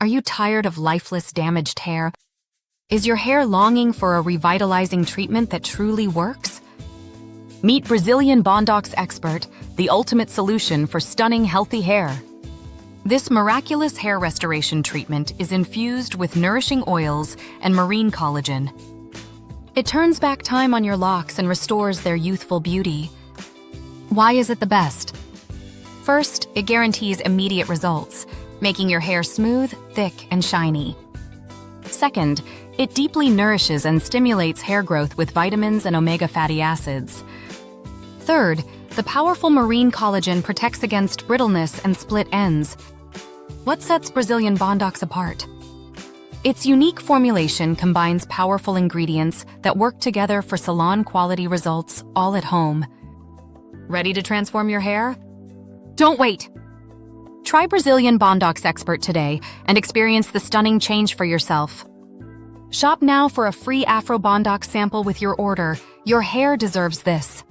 Are you tired of lifeless, damaged hair? Is your hair longing for a revitalizing treatment that truly works? Meet Brazilian Bondox Expert, the ultimate solution for stunning, healthy hair. This miraculous hair restoration treatment is infused with nourishing oils and marine collagen. It turns back time on your locks and restores their youthful beauty. Why is it the best? First, it guarantees immediate results, making your hair smooth, thick, and shiny. Second, it deeply nourishes and stimulates hair growth with vitamins and omega fatty acids. Third, the powerful marine collagen protects against brittleness and split ends. What sets Brazilian Bondox apart? Its unique formulation combines powerful ingredients that work together for salon-quality results all at home. Ready to transform your hair? Don't wait! Try Brazilian Bondox Expert today and experience the stunning change for yourself. Shop now for a free Afro Bondox sample with your order. Your hair deserves this.